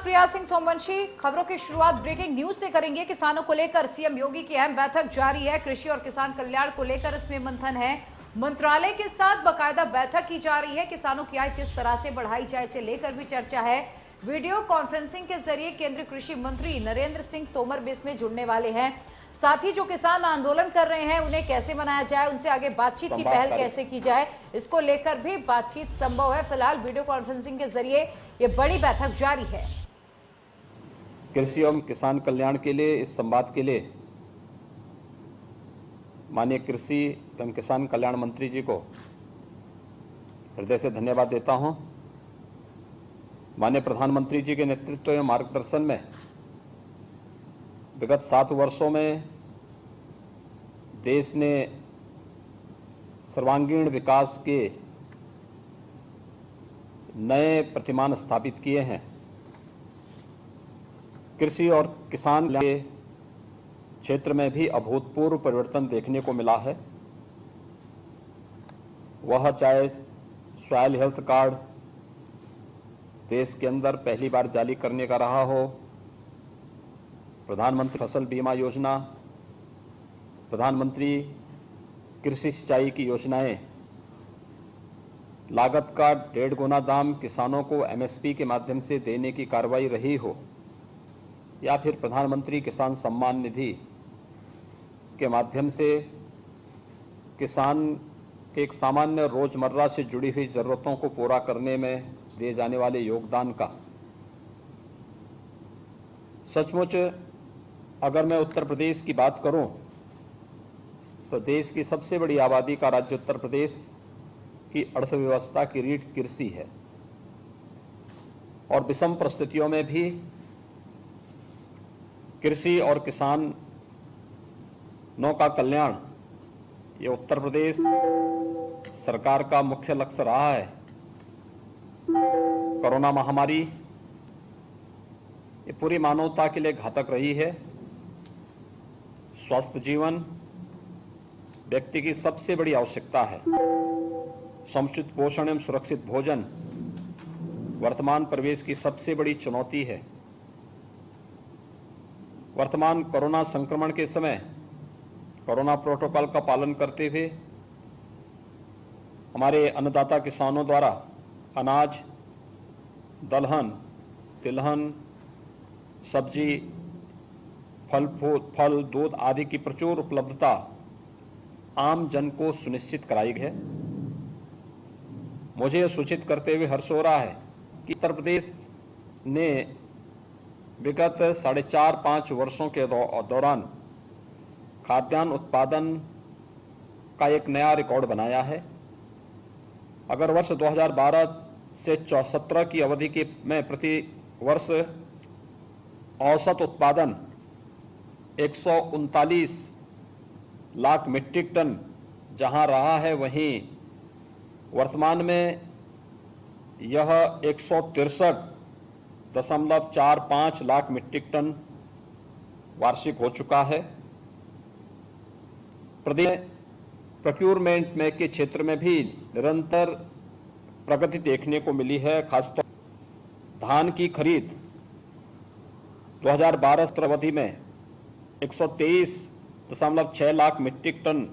प्रिया सिंह सोमवंशी। खबरों की शुरुआत ब्रेकिंग न्यूज से करेंगे। किसानों को लेकर सीएम योगी की अहम बैठक जारी है। कृषि और किसान कल्याण को लेकर इसमें मंथन है। मंत्रालय के साथ बाकायदा बैठक की जा रही है। किसानों की आय किस तरह से बढ़ाई जाए इसे लेकर भी चर्चा है। वीडियो कॉन्फ्रेंसिंग के जरिए केंद्रीय कृषि मंत्री नरेंद्र सिंह तोमर भी इसमें जुड़ने वाले हैं। साथ ही जो किसान आंदोलन कर रहे हैं उन्हें कैसे मनाया जाए, उनसे आगे बातचीत की पहल कैसे की जाए, इसको लेकर भी बातचीत संभव है। फिलहाल वीडियो कॉन्फ्रेंसिंग के जरिए ये बड़ी बैठक जारी है। कृषि एवं किसान कल्याण के लिए इस संवाद के लिए माननीय कृषि एवं किसान कल्याण मंत्री जी को हृदय से धन्यवाद देता हूं। माननीय प्रधानमंत्री जी के नेतृत्व एवं मार्गदर्शन में विगत 7 वर्षों में देश ने सर्वांगीण विकास के नए प्रतिमान स्थापित किए हैं। कृषि और किसान के क्षेत्र में भी अभूतपूर्व परिवर्तन देखने को मिला है। वह चाहे सॉइल हेल्थ कार्ड देश के अंदर पहली बार जारी करने का रहा हो, प्रधानमंत्री फसल बीमा योजना, प्रधानमंत्री कृषि सिंचाई की योजनाएं, लागत का 1.5 गुना दाम किसानों को एमएसपी के माध्यम से देने की कार्रवाई रही हो, या फिर प्रधानमंत्री किसान सम्मान निधि के माध्यम से किसान के एक सामान्य रोजमर्रा से जुड़ी हुई जरूरतों को पूरा करने में दिए जाने वाले योगदान का। सचमुच अगर मैं उत्तर प्रदेश की बात करूं तो देश की सबसे बड़ी आबादी का राज्य उत्तर प्रदेश की अर्थव्यवस्था की रीढ़ कृषि है और विषम परिस्थितियों में भी कृषि और किसानों का कल्याण ये उत्तर प्रदेश सरकार का मुख्य लक्ष्य रहा है। कोरोना महामारी ये पूरी मानवता के लिए घातक रही है। स्वस्थ जीवन व्यक्ति की सबसे बड़ी आवश्यकता है। समुचित पोषण एवं सुरक्षित भोजन वर्तमान परिवेश की सबसे बड़ी चुनौती है। वर्तमान कोरोना संक्रमण के समय कोरोना प्रोटोकॉल का पालन करते हुए हमारे अन्नदाता किसानों द्वारा अनाज, दलहन, तिलहन, सब्जी, फल, दूध आदि की प्रचुर उपलब्धता आम जन को सुनिश्चित कराई है। मुझे यह सूचित करते हुए हर्ष हो रहा है कि उत्तर प्रदेश ने विगत 4.5 वर्षों के दौरान खाद्यान्न उत्पादन का एक नया रिकॉर्ड बनाया है। अगर वर्ष 2012 से 17 की अवधि में प्रति वर्ष औसत उत्पादन 139 लाख मीट्रिक टन जहां रहा है, वहीं वर्तमान में यह 163.45 लाख मीट्रिक टन वार्षिक हो चुका है। प्रदेश प्रोक्योरमेंट में के क्षेत्र में भी निरंतर प्रगति देखने को मिली है। खासतौर धान की खरीद 2012 अवधि में 123.6 लाख मीट्रिक टन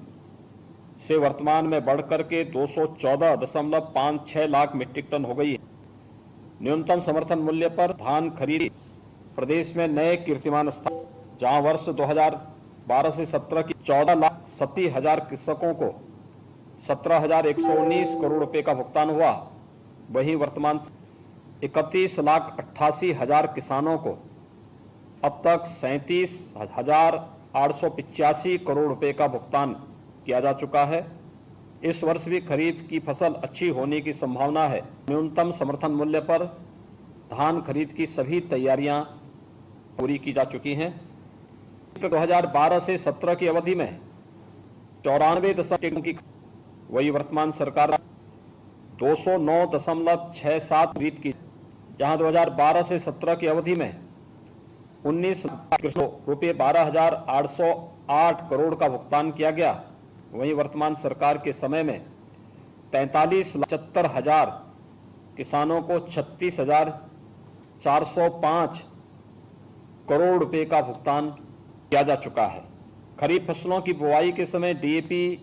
से वर्तमान में बढ़कर के 214.56 लाख मीट्रिक टन हो गई है। न्यूनतम समर्थन मूल्य पर धान खरीद प्रदेश में नए कीर्तिमान स्थान, जहां वर्ष 2012 से 17 की 14,80,000 कृषकों को 17,119 करोड़ रुपए का भुगतान हुआ, वहीं वर्तमान 31,88,000 किसानों को अब तक 37,885 करोड़ रुपए का भुगतान किया जा चुका है। इस वर्ष भी खरीफ की फसल अच्छी होने की संभावना है। न्यूनतम समर्थन मूल्य पर धान खरीद की सभी तैयारियां पूरी की जा चुकी हैं। 2012 से 17 की अवधि में 94 की वही वर्तमान सरकार 209.67 खरीद की, जहां 2012 से 17 की अवधि में 19 रुपये 12,808 करोड़ का भुगतान किया गया। वहीं वर्तमान सरकार के समय में 45,75,000 किसानों को 405 करोड़ रुपए का भुगतान किया जा चुका है। खरीफ फसलों की बुआई के समय डीएपी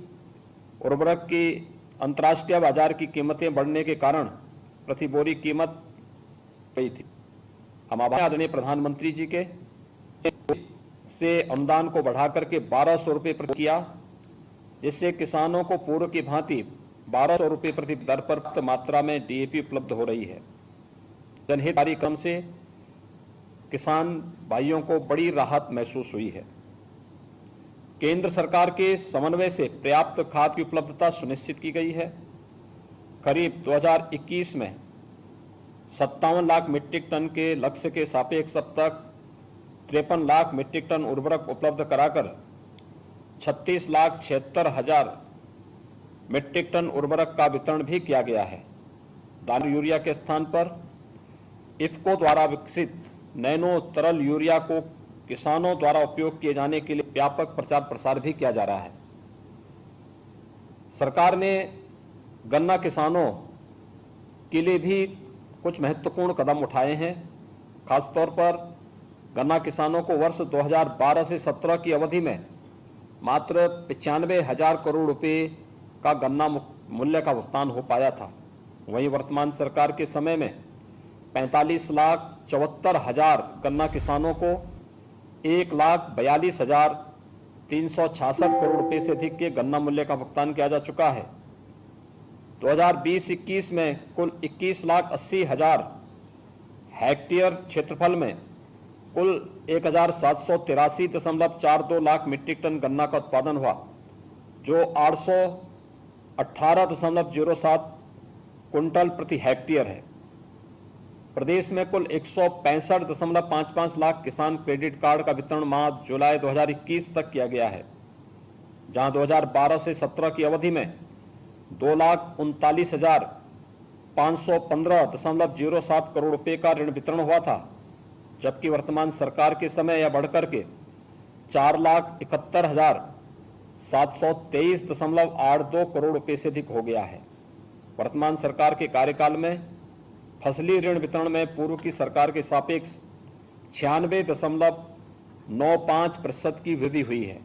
उर्वरक की अंतर्राष्ट्रीय बाजार की कीमतें बढ़ने के कारण प्रति बोरी कीमत गई थी। हम आदरणीय प्रधानमंत्री जी के से अनुदान को बढ़ाकर के 1200 रुपये प्रति किया, जिससे किसानों को पूर्व की भांति 1200 रुपये प्रति दर पर पर्याप्त मात्रा में डीएपी उपलब्ध हो रही है। जनहित कार्यक्रम से किसान भाइयों को बड़ी राहत महसूस हुई है। केंद्र सरकार के समन्वय से पर्याप्त खाद की उपलब्धता सुनिश्चित की गई है। करीब 2021 में 57 लाख मीट्रिक टन के लक्ष्य के सापेक्ष अब तक 53 लाख मीट्रिक टन उर्वरक उपलब्ध कराकर 36,76,000 मीट्रिक टन उर्वरक का वितरण भी किया गया है। दाना यूरिया के स्थान पर इफ्को द्वारा विकसित नैनो तरल यूरिया को किसानों द्वारा उपयोग किए जाने के लिए व्यापक प्रचार प्रसार भी किया जा रहा है। सरकार ने गन्ना किसानों के लिए भी कुछ महत्वपूर्ण कदम उठाए हैं। खासतौर पर गन्ना किसानों को वर्ष 2012 से 17 की अवधि में मात्र 95,000 करोड़ रुपए का गन्ना मूल्य का भुगतान हो पाया था। वहीं वर्तमान सरकार के समय में 45,74,000 गन्ना किसानों को 1,42,366 करोड़ रुपए से अधिक के गन्ना मूल्य का भुगतान किया जा चुका है। 2020-21 में कुल 21,80,000 हेक्टेयर क्षेत्रफल में कुल 1,783.42 लाख मीट्रिक टन गन्ना का उत्पादन हुआ, जो 818.07 कुंटल प्रति हेक्टेयर है। प्रदेश में कुल 165.55 लाख किसान क्रेडिट कार्ड का वितरण माह जुलाई 2021 तक किया गया है, जहां 2012 से 17 की अवधि में 2,39,515.07 करोड़ रुपए का ऋण वितरण हुआ था, जबकि वर्तमान सरकार के समय यह बढ़कर के 4,71,723.82 करोड़ रुपए से अधिक हो गया है। वर्तमान सरकार के कार्यकाल में फसली ऋण वितरण में पूर्व की सरकार के सापेक्ष 96.95% की वृद्धि हुई है।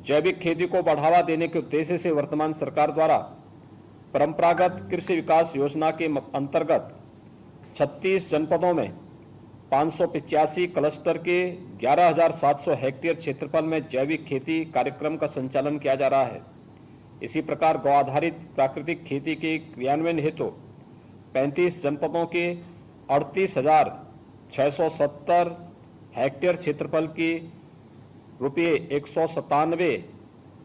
जैविक खेती को बढ़ावा देने के उद्देश्य से वर्तमान सरकार द्वारा परंपरागत कृषि विकास योजना के अंतर्गत 36 जनपदों में 585 क्लस्टर के 11,700 हेक्टेयर क्षेत्रफल में जैविक खेती कार्यक्रम का संचालन किया जा रहा है। इसी प्रकार गौ आधारित प्राकृतिक खेती के क्रियान्वयन हेतु 35 जनपदों के 38,670 हेक्टेयर क्षेत्रफल की रुपये 197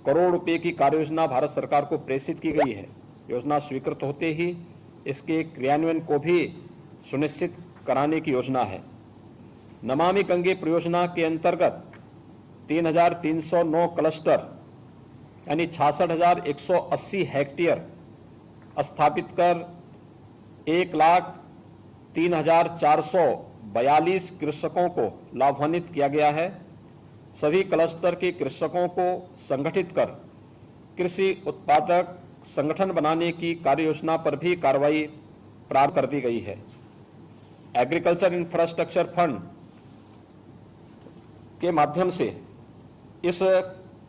करोड़ रुपए की कार्ययोजना भारत सरकार को प्रेषित की गई है। योजना स्वीकृत होते ही इसके क्रियान्वयन को भी सुनिश्चित कराने की योजना है। नमामि गंगे परियोजना के अंतर्गत 3,309 क्लस्टर यानी 66,180 हेक्टेयर स्थापित कर 1,03,442 कृषकों को लाभान्वित किया गया है। सभी क्लस्टर के कृषकों को संगठित कर कृषि उत्पादक संगठन बनाने की कार्ययोजना पर भी कार्रवाई प्रारंभ कर दी गई है। एग्रीकल्चर इंफ्रास्ट्रक्चर फंड के माध्यम से इस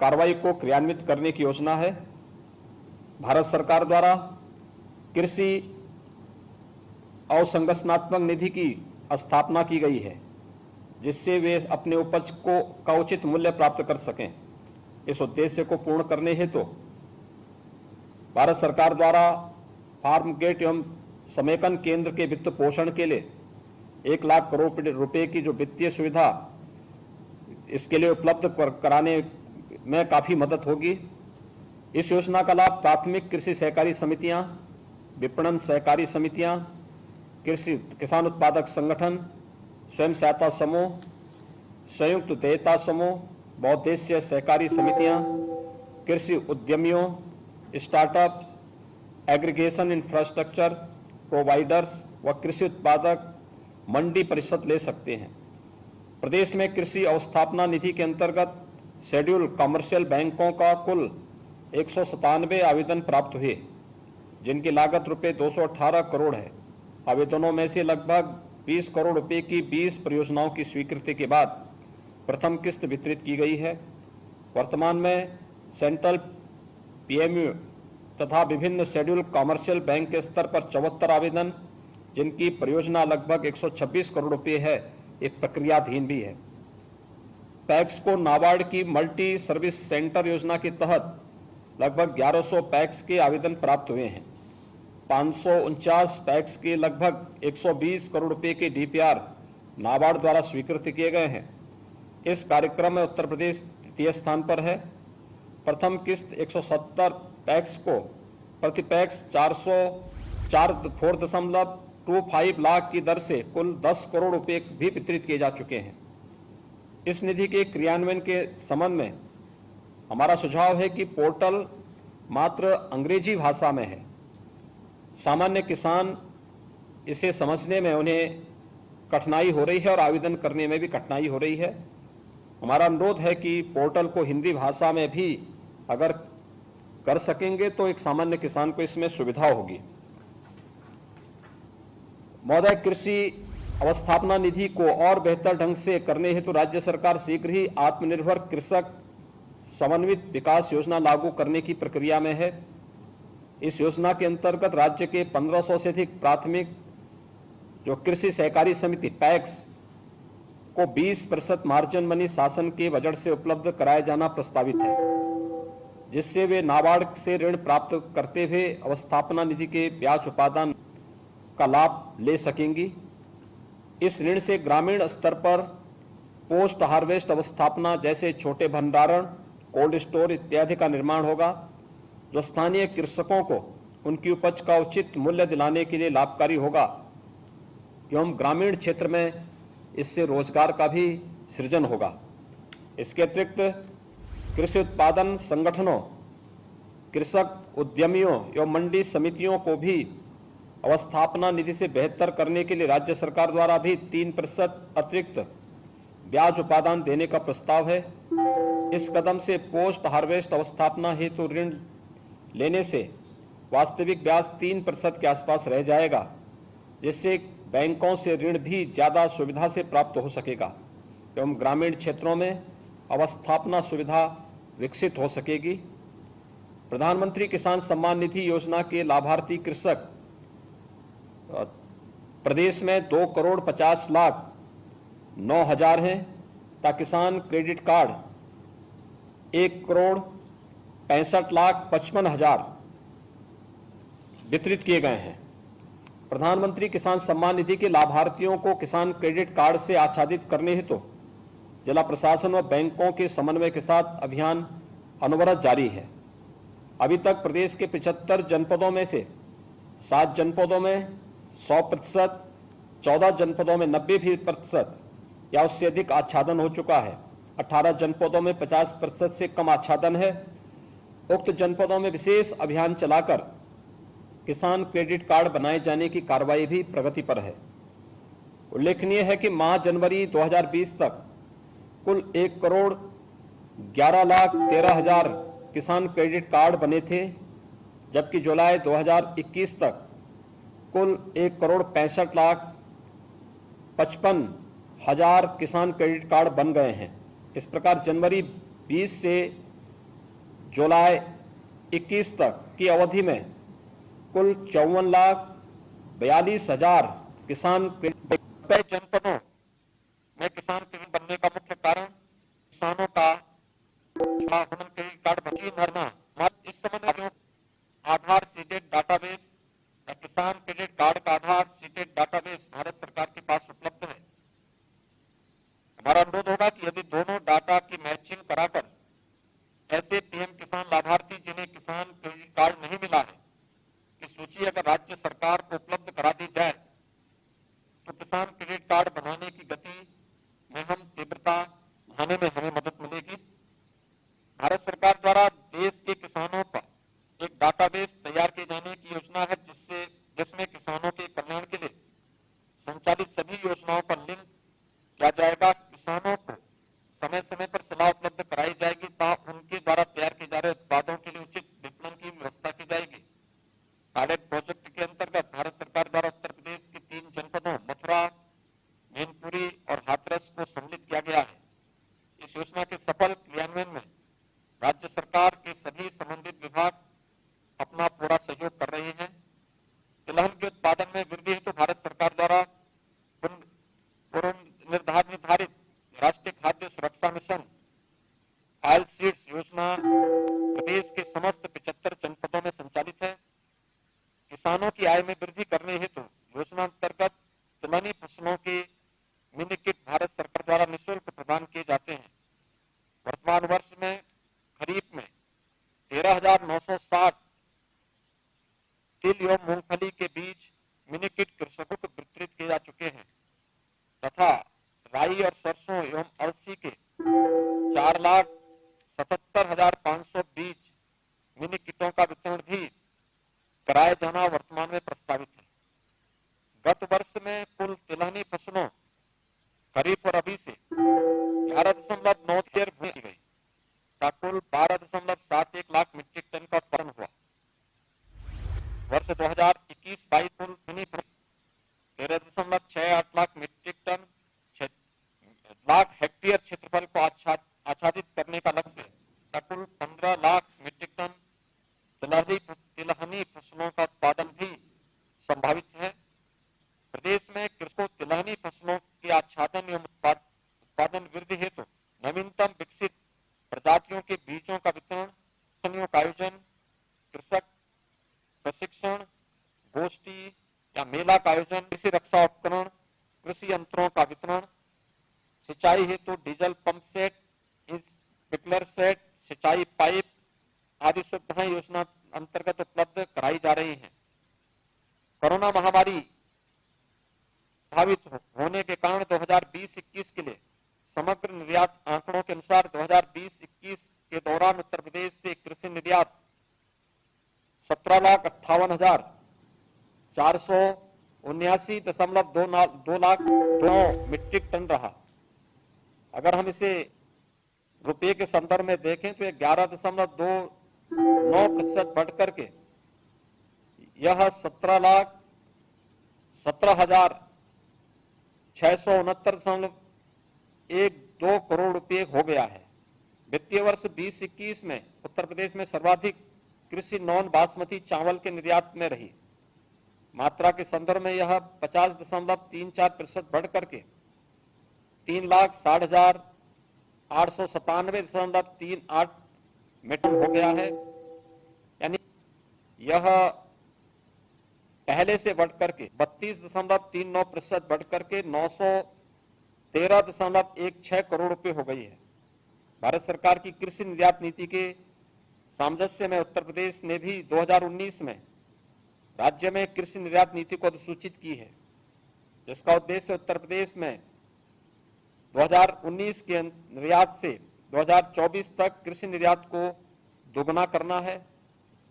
कार्रवाई को क्रियान्वित करने की योजना है। भारत सरकार द्वारा कृषि अवसंरचनात्मक निधि की स्थापना की गई है, जिससे वे अपने उपज का उचित मूल्य प्राप्त कर सकें। इस उद्देश्य को पूर्ण करने हेतु भारत सरकार द्वारा फार्म गेट एवं समेकन केंद्र के वित्त पोषण के लिए 1 लाख करोड़ रुपए की जो वित्तीय सुविधा इसके लिए उपलब्ध कराने में काफी मदद होगी। इस योजना का लाभ प्राथमिक कृषि सहकारी समितियां, विपणन सहकारी समितियां, कृषि किसान उत्पादक संगठन, स्वयं सहायता समूह, संयुक्त देयता समूह, बहुउद्देश्यीय सहकारी समितियां, कृषि उद्यमियों, स्टार्टअप, एग्रीगेशन इंफ्रास्ट्रक्चर प्रोवाइडर्स व कृषि उत्पादक मंडी परिषद ले सकते हैं। प्रदेश में कृषि अवस्थापना निधि के अंतर्गत शेड्यूल कमर्शियल बैंकों का कुल 197 आवेदन प्राप्त हुए, जिनकी लागत रुपये 218 करोड़ है। आवेदनों में से लगभग 20 करोड़ रुपए की 20 परियोजनाओं की स्वीकृति के बाद प्रथम किस्त वितरित की गई है। वर्तमान में सेंट्रल पीएमयू तथा विभिन्न शेड्यूल कॉमर्शियल बैंक के स्तर पर 74 आवेदन, जिनकी परियोजना लगभग 126 करोड़ रुपए है, एक प्रक्रियाधीन भी है। पैक्स को नाबार्ड की मल्टी सर्विस सेंटर योजना के तहत लगभग 1100 पैक्स के आवेदन प्राप्त हुए हैं। 549 पैक्स के लगभग 120 करोड़ रुपए के डीपीआर नाबार्ड द्वारा स्वीकृत किए गए हैं। इस कार्यक्रम में उत्तर प्रदेश तृतीय स्थान पर है। प्रथम किस्त 170 पैक्स को प्रति पैक्स 4.25 लाख की दर से कुल 10 करोड़ रुपए भी वितरित किए जा चुके हैं। इस निधि के क्रियान्वयन के संबंध में हमारा सुझाव है कि पोर्टल मात्र अंग्रेजी भाषा में है। सामान्य किसान इसे समझने में उन्हें कठिनाई हो रही है और आवेदन करने में भी कठिनाई हो रही है। हमारा अनुरोध है कि पोर्टल को हिंदी भाषा में भी अगर कर सकेंगे तो एक सामान्य किसान को इसमें सुविधा होगी। महोदय, कृषि अवस्थापना निधि को और बेहतर ढंग से करने हेतु राज्य सरकार शीघ्र ही आत्मनिर्भर कृषक समन्वित विकास योजना लागू करने की प्रक्रिया में है। इस योजना के अंतर्गत राज्य के 1500 से अधिक प्राथमिक जो कृषि सहकारी समिति पैक्स को 20% मार्जिन मनी शासन के बजट से उपलब्ध कराया जाना प्रस्तावित है, जिससे वे नाबार्ड से ऋण प्राप्त करते हुए अवस्थापना निधि के ब्याज उपादान का लाभ ले सकेंगी। इस ऋण से ग्रामीण स्तर पर पोस्ट हार्वेस्ट अवस्थापना जैसे छोटे भंडारण, कोल्ड स्टोर इत्यादि का निर्माण होगा, जो स्थानीय कृषकों को उनकी उपज का उचित मूल्य दिलाने के लिए लाभकारी होगा एवं ग्रामीण क्षेत्र में इससे रोजगार का भी सृजन होगा। इसके अतिरिक्त कृषि उत्पादन संगठनों, कृषक उद्यमियों एवं मंडी समितियों को भी अवस्थापना निधि से बेहतर करने के लिए राज्य सरकार द्वारा भी 3% अतिरिक्त ब्याज उपादान देने का प्रस्ताव है। इस कदम से पोस्ट हार्वेस्ट अवस्थापना हेतु ऋण लेने से वास्तविक ब्याज 3% के आसपास रह जाएगा, जिससे बैंकों से ऋण भी ज्यादा सुविधा से प्राप्त हो सकेगा एवं ग्रामीण क्षेत्रों में अवस्थापना सुविधा विकसित हो सकेगी। प्रधानमंत्री किसान सम्मान निधि योजना के लाभार्थी कृषक प्रदेश में 2,50,09,000 हैं, तथा किसान क्रेडिट कार्ड 1,65,55,000 वितरित किए गए हैं। प्रधानमंत्री किसान सम्मान निधि के लाभार्थियों को किसान क्रेडिट कार्ड से आच्छादित करने हेतु जिला प्रशासन व बैंकों के समन्वय के साथ अभियान अनवरत जारी है। अभी तक प्रदेश के 75 जनपदों में से 7 जनपदों में 100%, 14 जनपदों में 90% या उससे अधिक आच्छादन हो चुका है। 18 जनपदों में 50% से कम आच्छादन है। उक्त जनपदों में विशेष अभियान चलाकर किसान क्रेडिट कार्ड बनाए जाने की कार्रवाई भी प्रगति पर है। उल्लेखनीय है कि माह जनवरी 2020 तक कुल 1,11,13,000 किसान क्रेडिट कार्ड बने थे, जबकि जुलाई 2021 तक कुल 1,65,55,000 किसान क्रेडिट कार्ड बन गए हैं। इस प्रकार जनवरी 20 से जुलाई 21 तक की अवधि में कुल 54,42,000 किसान जनपदों में किसान क्रेडिट बनने का मुख्य कारण किसानों का क्रेडिट कार्ड मशीन भरना। इस संबंध में आधार सीटेड डाटाबेस या किसान क्रेडिट कार्ड का आधार सीटेड डाटाबेस भारत सरकार के पास उपलब्ध है। हमारा अनुरोध होगा कि यदि दोनों डाटा की मैचिंग कराकर ऐसे पीएम किसान लाभार्थी जिन्हें किसान क्रेडिट कार्ड नहीं मिला है की सूची अगर राज्य सरकार को उपलब्ध करा दी जाए तो किसान क्रेडिट कार्ड बनाने की गति में हम तीव्रता लाने में हमें मदद मिलेगी। भारत सरकार द्वारा देश के किसानों का एक डाटाबेस तैयार किए जाने की योजना है, जिसमें किसानों के कल्याण के लिए संचालित सभी योजनाओं पर लिंक किया जाएगा। किसानों को समय समय पर सलाह उपलब्ध कराई जाएगी तथा उनके द्वारा तैयार किए जा रहे उत्पादों के लिए उचित विपणन की व्यवस्था की जाएगी। पायलट प्रोजेक्ट के अंतर्गत भारत सरकार द्वारा उत्तर प्रदेश के 3 जनपदों मथुरा, मैनपुरी और हाथरस को सम्मिलित किया गया है। इस योजना के सफल क्रियान्वयन में राज्य सरकार के सभी संबंधित विभाग अपना पूरा सहयोग कर रहे हैं। तिलहन के उत्पादन में वृद्धि हेतु भारत सरकार द्वारा पूर्व निर्धारित राष्ट्रीय खाद्य सुरक्षा मिशन ऑयल सीड्स योजना प्रदेश के समस्त 75 जनपदों में संचालित है। किसानों की आय में वृद्धि करने हेतु योजना अंतर्गत तिलहनी फसलों के मिनी किट भारत सरकार द्वारा निःशुल्क प्रदान किए जाते हैं। वर्तमान वर्ष में खरीफ में 13,960 तिल एवं मूंगफली के बीज मिनी किट कृषकों को वितरित किए जा चुके हैं तथा राई और सरसों एवं अलसी के 4,77,500 बीज मिनी किटों का वितरण भी कराया जाना वर्तमान में प्रस्तावित है। गत वर्ष में कुल तिलहनी फसलों खरीफ और रबी से 11.9 भूमि की गई का कुल 12.71 लाख मीट्रिक टन का उत्पादन हुआ। वर्ष 2021-22 कुल 13.68 lakh metric tonne lakh hectare क्षेत्रफल को आच्छादित करने का लक्ष्य का कुल 15 लाख मीट्रिक टन तिलहनी फसलों का उत्पादन भी संभावित है। प्रदेश में कृषकों तिलहनी फसलों के आच्छादन एवं उत्पादन वृद्धि हेतु नवीनतम विकसित प्रजातियों के बीजों का वितरण का आयोजन, कृषक प्रशिक्षण गोष्ठी या मेला का आयोजन, कृषि रक्षा उपकरण, कृषि यंत्रों का वितरण, सिंचाई हेतु diesel pump set, sprinkler set, सिंचाई पाइप आदि सुविधाएं योजना अंतर्गत उपलब्ध कराई जा रही हैं। कोरोना महामारी प्रभावित होने के कारण 2020-21 के लिए समग्र निर्यात आंकड़ों के अनुसार 2020-21 के दौरान उत्तर प्रदेश से कृषि निर्यात 17,58,479.2 मीट्रिक टन रहा। अगर हम इसे रुपये के संदर्भ में देखें तो 11.29% बढ़कर के यह 17,669.12 करोड़ रुपए हो गया है। वित्तीय वर्ष 2021 में उत्तर प्रदेश में सर्वाधिक कृषि नॉन बासमती चावल के निर्यात में रही। मात्रा के संदर्भ में यह 50.34% बढ़कर के 3,60,897.38 मीट्रिक हो गया है। यानी यह पहले से बढ़कर के 32.39% बढ़कर के 913.16 करोड़ रुपए हो गई है। भारत सरकार की कृषि निर्यात नीति के सामंजस्य में उत्तर प्रदेश ने भी 2019 में राज्य में कृषि निर्यात नीति को अधिसूचित की है, जिसका उद्देश्य उत्तर प्रदेश में 2019 के निर्यात से 2024 तक कृषि निर्यात को दोगुना करना है।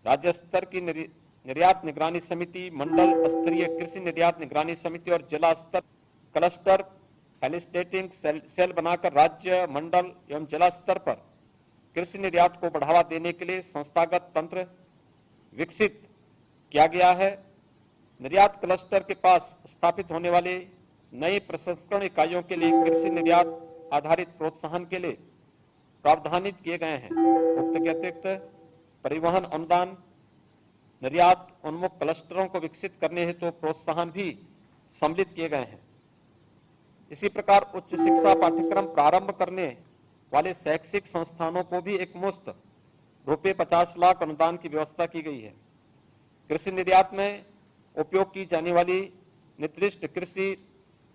राज्य स्तर की निर्यात निगरानी समिति, मंडल स्तरीय कृषि निर्यात निगरानी समिति और जिला स्तर क्लस्टर फैसिलिटेटिंग सेल बनाकर राज्य, मंडल एवं जिला स्तर पर कृषि निर्यात को बढ़ावा देने के लिए संस्थागत तंत्र विकसित किया गया है। निर्यात क्लस्टर के पास स्थापित होने वाले नई प्रसंस्करण इकाइयों के लिए कृषि निर्यात आधारित प्रोत्साहन के लिए प्रावधानित किए गए हैं। उक्त के अतिरिक्त परिवहन अनुदान, निर्यात उन्मुख क्लस्टरों को विकसित करने हेतु प्रोत्साहन भी सम्मिलित किए गए हैं। इसी प्रकार उच्च शिक्षा पाठ्यक्रम प्रारंभ करने वाले शैक्षिक संस्थानों को भी एक मुश्त रुपये 50 लाख अनुदान की व्यवस्था की गई है। कृषि निर्यात में उपयोग की जाने वाली निर्दिष्ट कृषि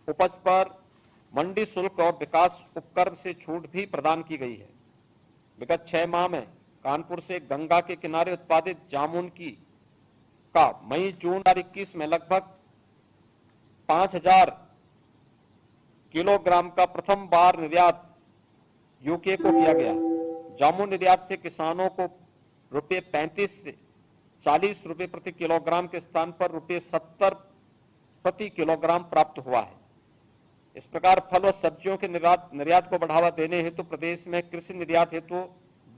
उपज पर मंडी शुल्क और विकास उपकर से छूट भी प्रदान की गई है। विगत 6 माह में कानपुर से गंगा के किनारे उत्पादित जामुन का मई-जून 2021 में लगभग 5,000 किलोग्राम का प्रथम बार निर्यात यूके को किया गया। जामुन निर्यात से किसानों को रुपये 35 से 40 रुपये प्रति किलोग्राम के स्थान पर रुपये 70 प्रति किलोग्राम प्राप्त हुआ है। इस प्रकार फल और सब्जियों के निर्यात को बढ़ावा देने हेतु प्रदेश में कृषि निर्यात हेतु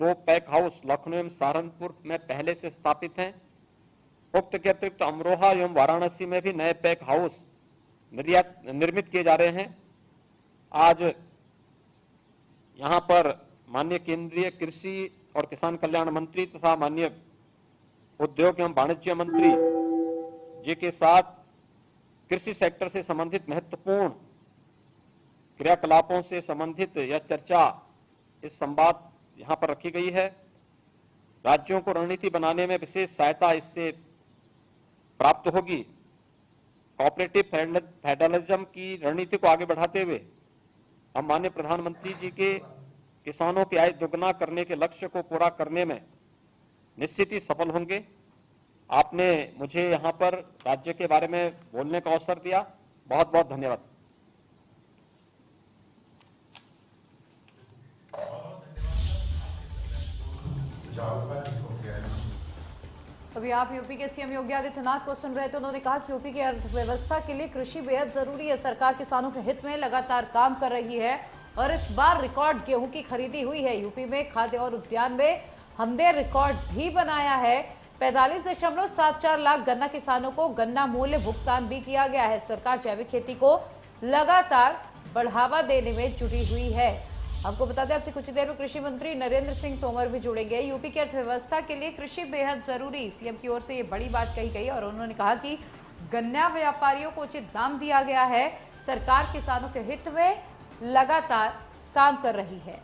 2 पैक हाउस लखनऊ एवं सहारनपुर में पहले से स्थापित हैं। उक्त के अतिरिक्त अमरोहा एवं वाराणसी में भी नए पैक हाउस निर्मित किए जा रहे हैं। आज यहाँ पर माननीय केंद्रीय कृषि और किसान कल्याण मंत्री तथा माननीय उद्योग एवं वाणिज्य मंत्री जी के साथ कृषि सेक्टर से संबंधित महत्वपूर्ण क्रियाकलापों से संबंधित यह चर्चा, इस संवाद यहाँ पर रखी गई है। राज्यों को रणनीति बनाने में विशेष सहायता इससे प्राप्त होगी। कोऑपरेटिव फेडरलिज्म की रणनीति को आगे बढ़ाते हुए हम माननीय प्रधानमंत्री जी के किसानों की आय दोगुना करने के लक्ष्य को पूरा करने में निश्चित ही सफल होंगे। आपने मुझे यहाँ पर राज्य के बारे में बोलने का अवसर दिया, बहुत बहुत धन्यवाद। अभी आप यूपी के सीएम योगी आदित्यनाथ को सुन रहे थे। उन्होंने कहा कि यूपी की अर्थव्यवस्था के लिए कृषि बेहद जरूरी है। सरकार किसानों के हित में लगातार काम कर रही है और इस बार रिकॉर्ड गेहूं की खरीदी हुई है। यूपी में खाद्य और उद्यान में हमने रिकॉर्ड भी बनाया है। 45.74 लाख गन्ना किसानों को गन्ना मूल्य भुगतान भी किया गया है। सरकार जैविक खेती को लगातार बढ़ावा देने में जुटी हुई है। आपको बता दें, आपसे कुछ ही देर में कृषि मंत्री नरेंद्र सिंह तोमर भी जुड़ेंगे। यूपी की अर्थव्यवस्था के लिए कृषि बेहद जरूरी, सीएम की ओर से ये बड़ी बात कही गई और उन्होंने कहा कि गन्ना व्यापारियों को उचित दाम दिया गया है। सरकार किसानों के हित में लगातार काम कर रही है।